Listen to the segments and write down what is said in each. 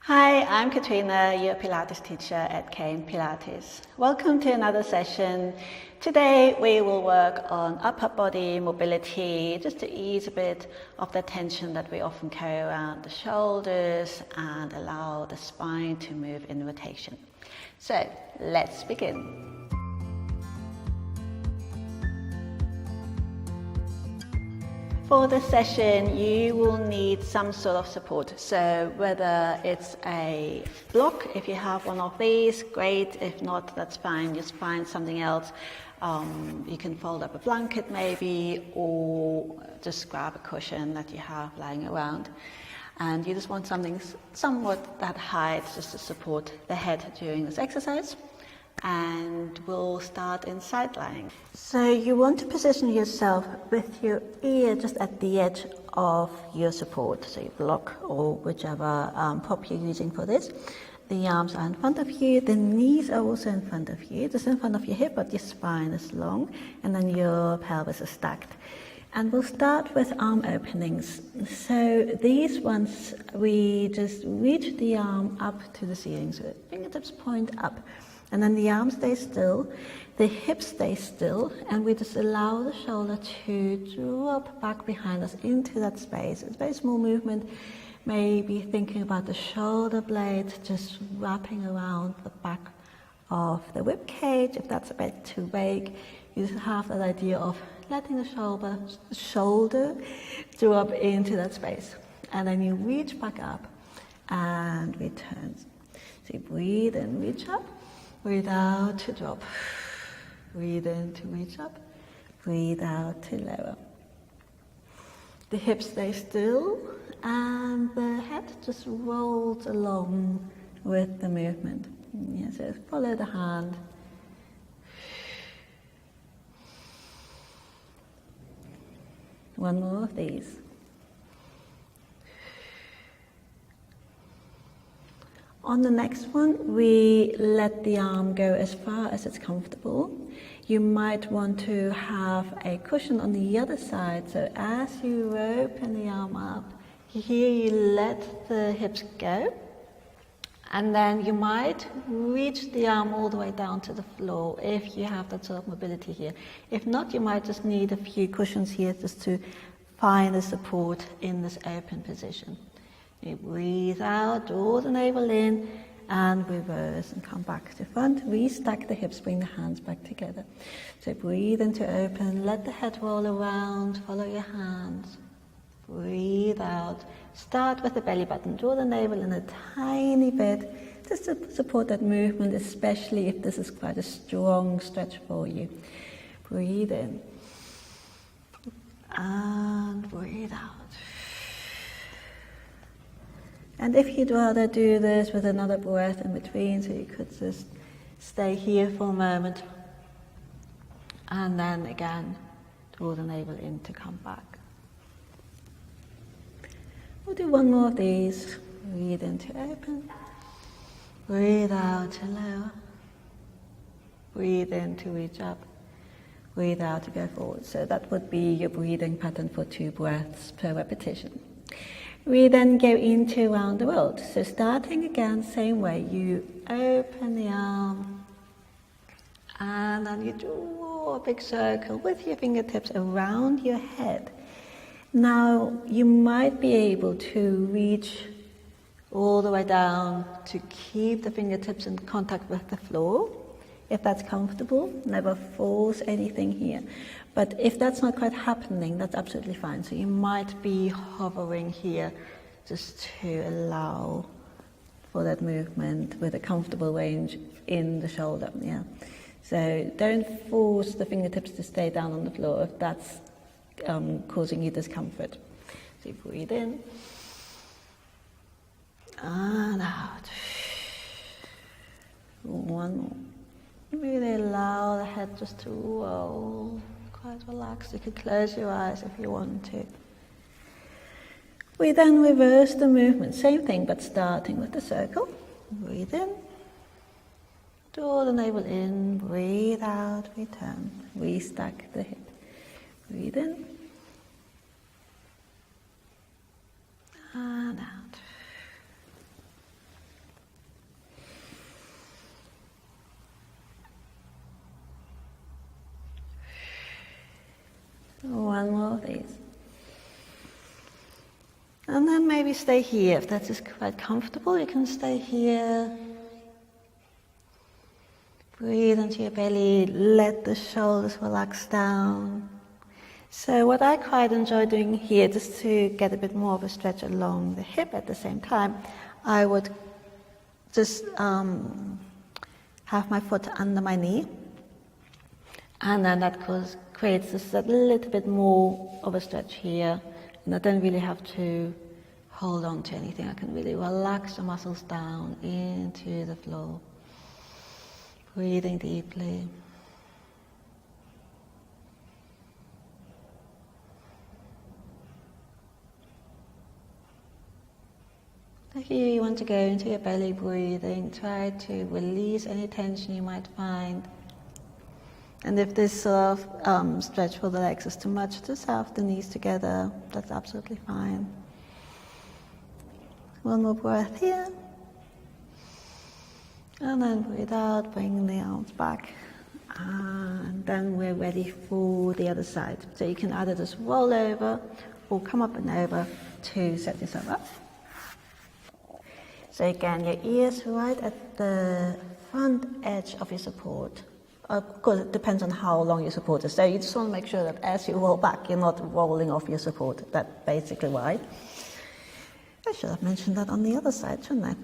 Hi, I'm Katrina, your Pilates teacher at KN Pilates. Welcome to another session. Today we will work on upper body mobility, just to ease a bit of the tension that we often carry around the shoulders and allow the spine to move in rotation. So let's begin. For this session, you will need some sort of support. So whether it's a block, if you have one of these, great. If not, that's fine. Just find something else. You can fold up a blanket maybe, or just grab a cushion that you have lying around. And you just want something somewhat that height just to support the head during this exercise. And we'll start in side lying. So you want to position yourself with your ear just at the edge of your support, so your block or whichever prop you're using for this. The arms are in front of you, the knees are also in front of you, just in front of your hip, but your spine is long, and then your pelvis is stacked. And we'll start with arm openings. So these ones, we just reach the arm up to the ceiling, so the fingertips point up. And then the arms stay still, the hips stay still, and we just allow the shoulder to drop back behind us into that space. It's a very small movement, maybe thinking about the shoulder blades just wrapping around the back of the rib cage. If that's a bit too vague, you just have that idea of letting the shoulder drop into that space. And then you reach back up and return. So you breathe and reach up. Breathe out to drop. Breathe in to reach up. Breathe out to lower. The hips stay still and the head just rolls along with the movement. Yeah, so follow the hand. One more of these. On the next one, we let the arm go as far as it's comfortable. You might want to have a cushion on the other side, so as you open the arm up, here you let the hips go, and then you might reach the arm all the way down to the floor if you have that sort of mobility here. If not, you might just need a few cushions here just to find the support in this open position. You breathe out, draw the navel in, and reverse and come back to front. Restack the hips, bring the hands back together. So breathe into open, let the head roll around, follow your hands. Breathe out. Start with the belly button, draw the navel in a tiny bit, just to support that movement, especially if this is quite a strong stretch for you. Breathe in, and breathe out. And if you'd rather do this with another breath in between, so you could just stay here for a moment, and then again, draw the navel in to come back. We'll do one more of these. Breathe in to open. Breathe out to lower. Breathe in to reach up. Breathe out to go forward. So that would be your breathing pattern for 2 breaths per repetition. We then go into round the world. So starting again, same way, you open the arm and then you draw a big circle with your fingertips around your head. Now you might be able to reach all the way down to keep the fingertips in contact with the floor. If that's comfortable, never force anything here. But if that's not quite happening, that's absolutely fine. So you might be hovering here just to allow for that movement with a comfortable range in the shoulder. Yeah. So don't force the fingertips to stay down on the floor if that's causing you discomfort. So you breathe in and out. One more. Really allow the head just to roll, quite relaxed. You could close your eyes if you want to. We then reverse the movement, same thing, but starting with the circle. Breathe in, draw the navel in, breathe out, return, restack the hip. Breathe in, and out. one more of these. And then maybe stay here. If that is quite comfortable, you can stay here. Breathe into your belly, let the shoulders relax down. So what I quite enjoy doing here, just to get a bit more of a stretch along the hip at the same time, I would just have my foot under my knee, and then that creates just a little bit more of a stretch here, and I don't really have to hold on to anything. I can really relax the muscles down into the floor, breathing deeply. Here you want to go into your belly breathing, try to release any tension you might find. And if this sort of stretch for the legs is too much, just have the knees together, that's absolutely fine. One more breath here. And then breathe out, bring the arms back. And then we're ready for the other side. So you can either just roll over or come up and over to set yourself up. So again, your ears right at the front edge of your support. Of course, it depends on how long your support is. So you just want to make sure that as you roll back, you're not rolling off your support. That's basically why. I should have mentioned that on the other side, shouldn't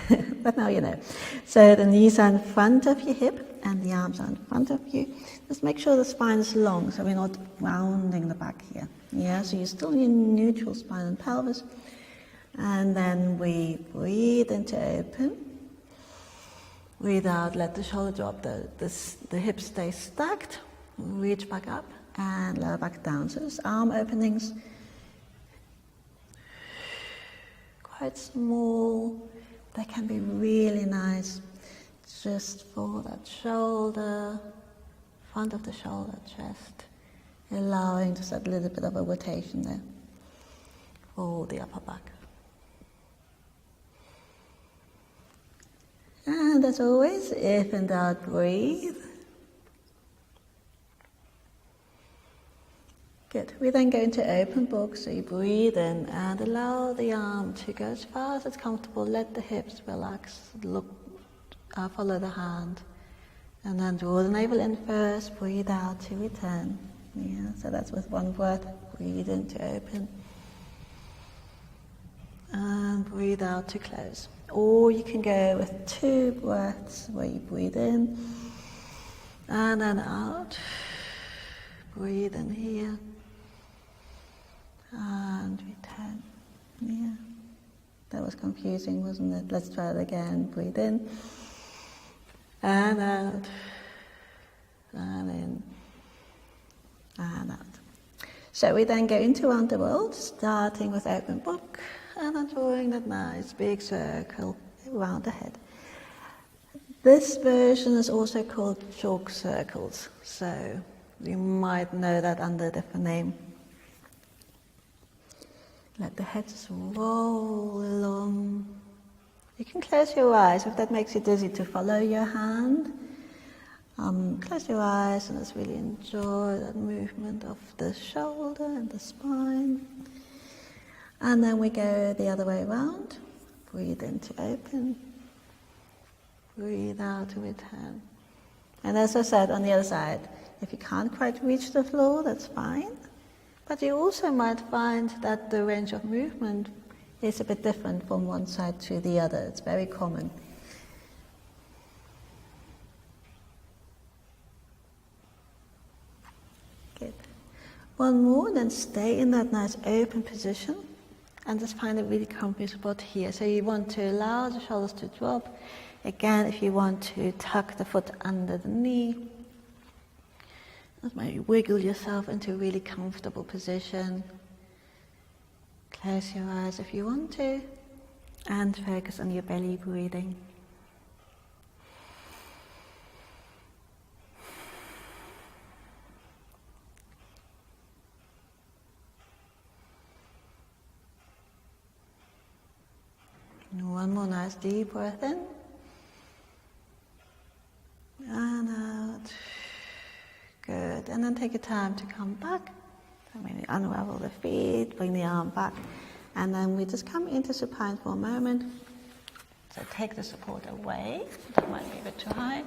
I? But now you know. So the knees are in front of your hip and the arms are in front of you. Just make sure the spine is long, so we're not rounding the back here. Yeah, so you're still in your neutral spine and pelvis. And then we breathe into open. Breathe out, let the shoulder drop, the hips stay stacked. Reach back up and lower back down. So those arm openings, quite small. They can be really nice just for that shoulder, front of the shoulder, chest, allowing just a little bit of a rotation there for the upper back. And as always, if in doubt, breathe. Good. We then go into open book, so you breathe in and allow the arm to go as far as it's comfortable. Let the hips relax. Follow the hand. And then draw the navel in first, breathe out to return. Yeah, so that's with one breath. Breathe in to open. And breathe out to close. Or you can go with 2 breaths where you breathe in and then out. Breathe in here and return. Yeah, that was confusing, wasn't it? Let's try it again. Breathe in and out and in and out. So we then go into Round the World, starting with open book. And then drawing that nice big circle around the head. This version is also called chalk circles, so you might know that under a different name. Let the head just roll along. You can close your eyes if that makes you dizzy to follow your hand. Close your eyes and just really enjoy that movement of the shoulder and the spine. And then we go the other way around. Breathe in to open. Breathe out to return. And as I said, on the other side, if you can't quite reach the floor, that's fine. But you also might find that the range of movement is a bit different from one side to the other. It's very common. Good. One more, then stay in that nice open position. And just find a really comfy spot here. So you want to allow the shoulders to drop. Again, if you want to tuck the foot under the knee, just maybe wiggle yourself into a really comfortable position. Close your eyes if you want to, and focus on your belly breathing. One more nice deep breath in and out. Good. And then take your time to come back Maybe unravel the feet, bring the arm back, and then we just come into supine for a moment. So take the support away, that might be a bit too high.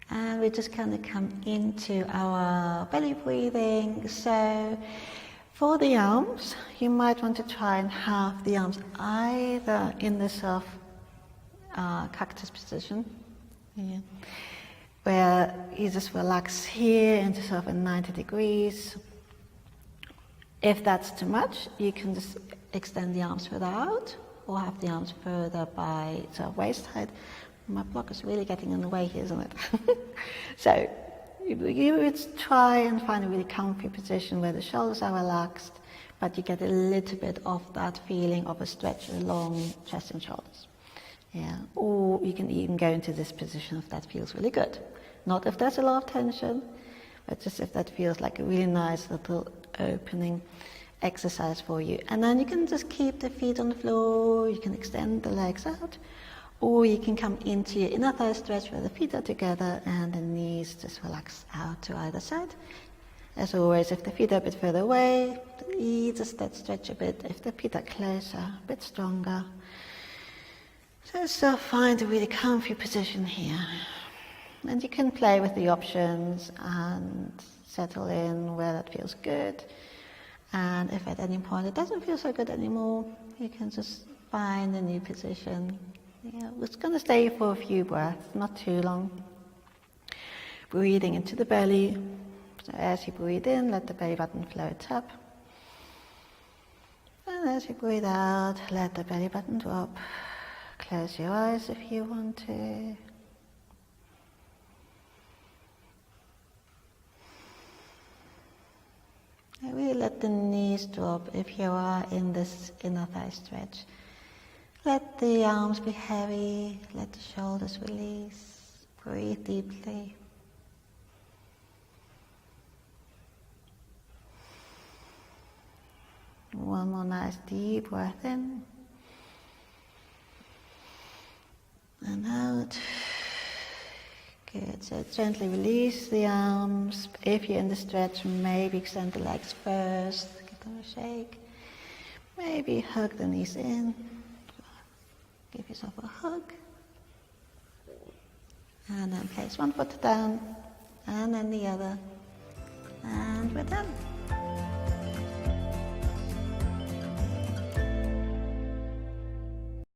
And we just kind of come into our belly breathing. So for the arms, you might want to try and have the arms either in the sort of cactus position, where you just relax here into sort of a 90 degrees. If that's too much, you can just extend the arms further out or have the arms further by sort of waist height. My block is really getting in the way here, isn't it? So you would try and find a really comfy position where the shoulders are relaxed, but you get a little bit of that feeling of a stretch along chest and shoulders. Yeah. Or you can even go into this position if that feels really good. Not if there's a lot of tension, but just if that feels like a really nice little opening exercise for you. And then you can just keep the feet on the floor, you can extend the legs out, or you can come into your inner thigh stretch where the feet are together and the knees just relax out to either side. As always, if the feet are a bit further away, just that stretch a bit. If the feet are closer, a bit stronger. So find a really comfy position here. And you can play with the options and settle in where that feels good. And if at any point it doesn't feel so good anymore, you can just find a new position. Yeah, we're just going to stay for a few breaths, not too long. Breathing into the belly. So as you breathe in, let the belly button float up. And as you breathe out, let the belly button drop. Close your eyes if you want to. And really let the knees drop if you are in this inner thigh stretch. Let the arms be heavy, let the shoulders release. Breathe deeply. One more nice deep breath in. And out. Good. So gently release the arms. If you're in the stretch, maybe extend the legs first. Give them a shake. Maybe hug the knees in. Give yourself a hug. And then place one foot down. And then the other. And we're done.